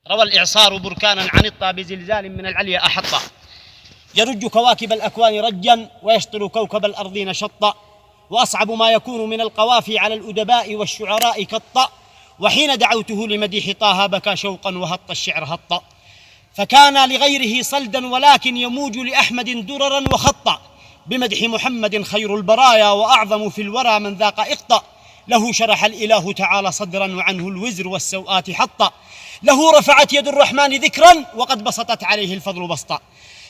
روى الإعصار بركانا عن الطا بزلزال من العليا أحطا، يرج كواكب الأكوان رجا ويشطر كوكب الأرضين شطا، وأصعب ما يكون من القوافي على الأدباء والشعراء كالطا، وحين دعوته لمديح طه بكى شوقا وهط الشعر هطا، فكان لغيره صلدا ولكن يموج لأحمد دررا وخطا، بمدح محمد خير البرايا وأعظم في الورى من ذاق إقطا، له شرح الإله تعالى صدرا وعنه الوزر والسوءات حطا، له رفعت يد الرحمن ذكرا وقد بسطت عليه الفضل بسطا،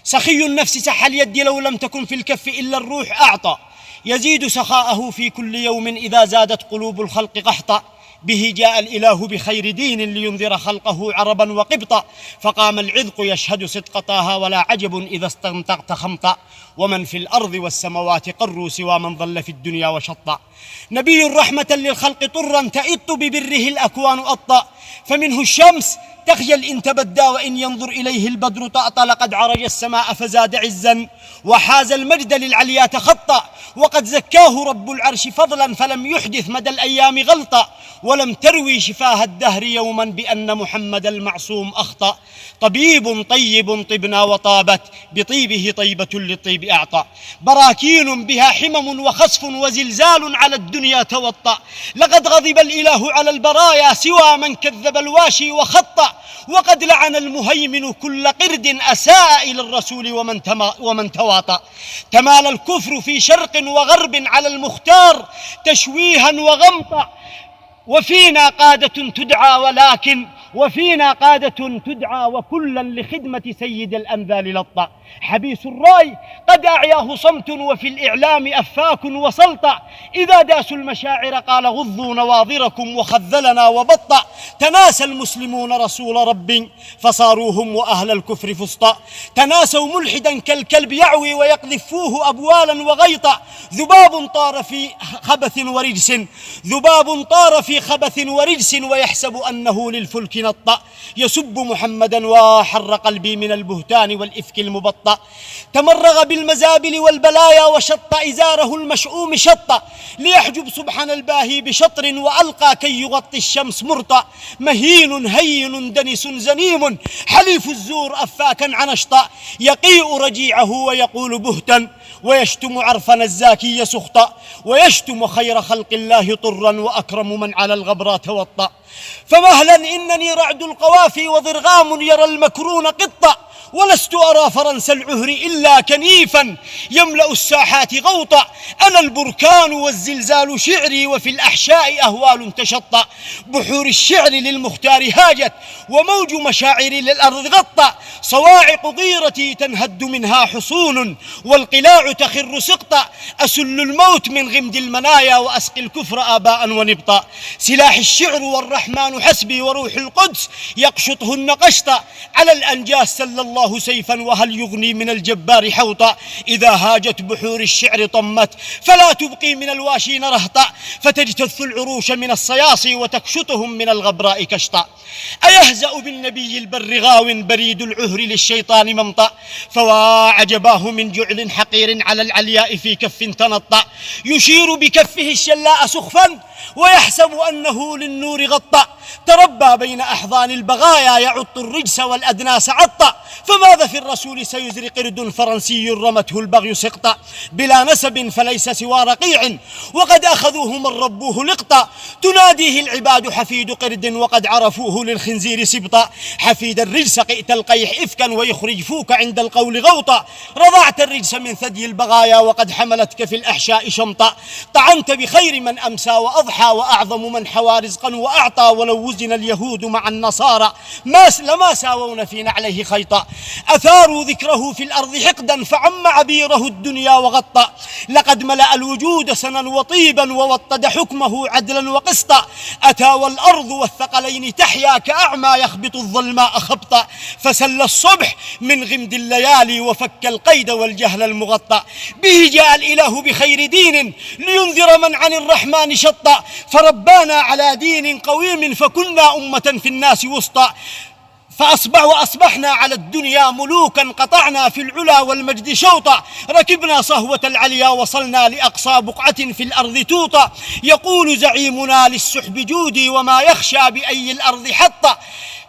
سخي النفس سح اليد لو لم تكن في الكف إلا الروح أعطى، يزيد سخاءه في كل يوم إذا زادت قلوب الخلق قحطا، به جاء الإله بخير دين لينذر خلقه عربا وقبطا، فقام العذق يشهد صدق طه ولا عجب إذا استنطقت خمطا، ومن في الأرض والسموات قروا سوى من ظل في الدنيا وشطا، نبي رحمة للخلق طرا تئط ببره الأكوان أطا، فمنه الشمس تخجل إن تبدى وإن ينظر إليه البدر طأطأ، لقد عرج السماء فزاد عزا وحاز المجد للعليا تخطى، وقد زكاه رب العرش فضلا فلم يحدث مدى الأيام غلطا، ولم تروي شفاه الدهر يوما بأن محمد المعصوم أخطأ، طبيب طيب طبنا وطابت بطيبه طيبة للطيب أعطى، براكين بها حمم وخسف وزلزال على الدنيا توطأ، لقد غضب الإله على البرايا سوى من كذب الواشي وخطأ، وقد لعن المهيمن كل قرد أساء إلى الرسول ومن تواطأ، تمال الكفر في شرق وغرب على المختار تشويها وغمطا، وفينا قادة تدعى وكلا لخدمة سيد الأنذال لطا، حبيس الرأي قد أعياه صمت وفي الإعلام أفاك وسلطة، إذا داسوا المشاعر قال غضوا نواظركم وخذلنا وبطأ، تناسى المسلمون رسول رب فصاروا هم وأهل الكفر فسطا، تناسوا ملحدا كالكلب يعوي ويقذفوه أبوالا وغيطا، ذباب طار في خبث ورجس ويحسب أنه للفلك نطأ، يسب محمدا وحر قلبي من البهتان والإفك المبطأ، تمرغ بالمزابل والبلايا وشط إزاره المشؤوم شطا، ليحجب سبحان الباهي بشطر وألقى كي يغطي الشمس مرطأ، مهين هين دنس زنيم حليف الزور أفاكا عنشطا، يقيء رجيعه ويقول بهتا ويشتم عرفنا الزاكي سخطا، ويشتم خير خلق الله طرا وأكرم من على الغبرى توطأ، فمهلا إنني رعد القوافي وضرغام يرى المكرون قطا، ولست أرى فرنس العهر إلا كنيفا يملأ الساحات غوطا، أنا البركان والزلزال شعري وفي الأحشاء أهوال تشطأ، بحور الشعر للمختار هاجت وموج مشاعري للأرض غطى، صواعق غيرتي تنهد منها حصون والقلاع تخر سقطا، أسل الموت من غمد المنايا وأسقي الكفر آباء ونبطا، سلاح الشعر والرحمن حسبي وروح القدس يقشطهن قشطا، على الأنجاس سل الله سيفا وهل يغني من الجبار حوطا، إذا هاجت بحور الشعر طمت فلا تبقي من الواشين رهطا، فتجتث العروش من الصياصي وتكشطهم من الغبراء كشطا، أيهزأ بالنبي البر غاو بريد العهر للشيطان ممطأ، فواعجباه من جعل حقير على العلياء في كف تنطأ، يشير بكفه الشلاء سخفا ويحسب أنه للنور غطى، تربى بين أحضان البغايا يعط الرجس والأدناس عطا، فماذا في الرسول سيزري قرد فرنسي رمته البغي سقطا، بلا نسب فليس سوى رقيع وقد أخذوه من ربوه لقطا، تناديه العباد حفيد قرد وقد عرفوه للخنزير سبطا، حفيد الرجس قئت القيح إفكا ويخرج فوك عند القول غوطا، رضعت الرجس من ثدي البغايا وقد حملتك في الأحشاء شمطا، طعنت بخير من أمسى وأضحى وأعظم من حوى رزقا وأعطى، ولو وزن اليهود مع النصارى لما ساوون في نعليه خيطا، أثاروا ذكره في الأرض حقدا فعم عبيره الدنيا وغطى، لقد ملأ الوجود سنا وطيبا ووطد حكمه عدلا وقسطا، أتى والأرض والثقلين تحيا كأعمى يخبط الظلماء خبطا، فسل الصبح من غمد الليالي وفك القيد والجهل المغطى، به جاء الإله بخير دين لينذر من عن الرحمن شطا، فربانا على دين قويم فكنا أمة في الناس وسطا، وأصبحنا على الدنيا ملوكا قطعنا في العلا والمجد شوطا، ركبنا صهوة العليا وصلنا لأقصى بقعة في الأرض توطا، يقول زعيمنا للسحب جودي وما يخشى بأي الأرض حطا،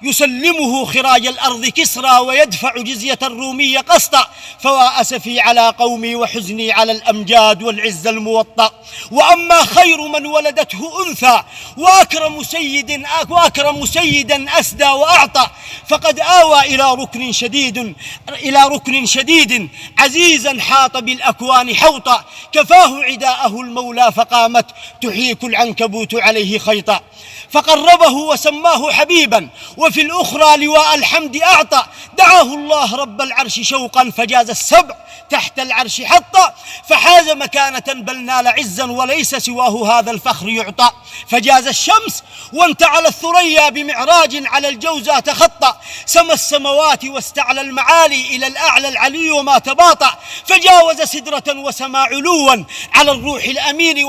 يسلمه خراج الأرض كسرى ويدفع جزية الرومية قسطا، فوا أسفي على قومي وحزني على الأمجاد والعز الموطأ. وأما خير من ولدته أنثى وأكرم سيدا أسدى وأعطى، فقد آوى إلى ركن شديد عزيزا حاط بالأكوان حوطا، كفاه عداءه المولى فقامت تحيك العنكبوت عليه خيطا. فقربه وسماه حبيبا وفي الأخرى لواء الحمد أعطى، دعاه الله رب العرش شوقا فجاز السبع تحت العرش حطا، فحاز مكانة بل نال عزا وليس سواه هذا الفخر يعطى. فجاز الشمس وانتعل الثريا بمعراج على الجوزى تخطى، سما السموات واستعلى المعالي إلى الأعلى العلي وما تباطأ، فجاوز سدرة وسما علوا على الروح الأمين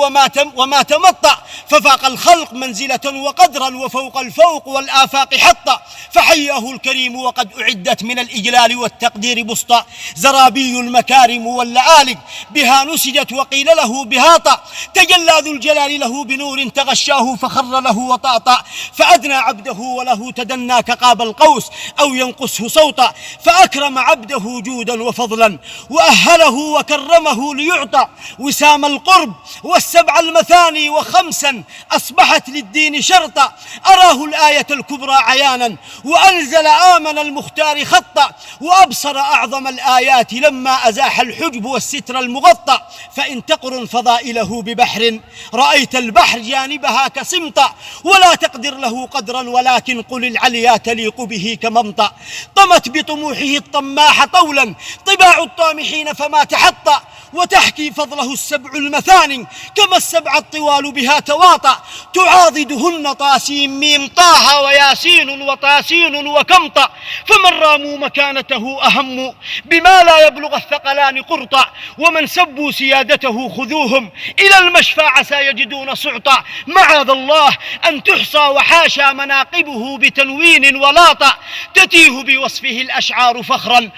وما تمطأ، ففاق الخلق منزلة وقدرا وفوق الفوق والآفاق حطا، فحياه الكريم وقد أعدت من الإجلال والتقدير بسطا، زرابي المكارم واللآلق بها نسجت وقيل له بهاطا، تجلى ذو الجلال له بنور تغشاه فخر له وطاطا، فأدنى عبده وله تدنى كقاب القوس أو ينقصه صوتا، فأكرم عبده جودا وفضلا وأهله وكرمه ليعطى، وسام القرب والسبع المثاني وخمسا أصبحت للدين شرطا، أراه الآية الكبرى عيانا وأنزل آمن المختار خطا، وأبصر أعظم الآيات لما أزاح الحجب والستر المغطى، فإن تقرن فضائله ببحر رأيت البحر جانبها كسمطا، ولا تقدر له قدرا ولكن قل العليا تليق به كممطى، طمت بطموحه الطماح طولا طباع الطامحين فما تحطى، وتحكي فضله السبع المثاني كما السبع الطوال بها تواطأ، تعاضدهن طاسيم ميم طه وياسين وطاسين وكمطأ، فمن راموا مكانته أهم بما لا يبلغ الثقلان قرطا، ومن سبوا سيادته خذوهم إلى المشفى عسى يجدون سعطا، معاذ الله أن تحصى وحاشا مناقبه بتنوين ولاطا، تتيه بوصفه الأشعار فخرا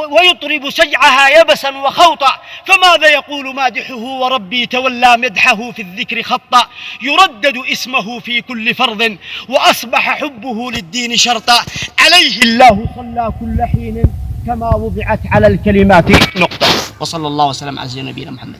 ويطرب سجعها يبسا وخوطا، فماذا يقول مادحه وربي تولى مدحه في الذكر خطا، يردد اسمه في كل فرض وأصبح حبه للدين شرطا، عليه الله صلى كل حين كما وضعت على الكلمات نقطة. وصلى الله وسلم على نبينا محمد.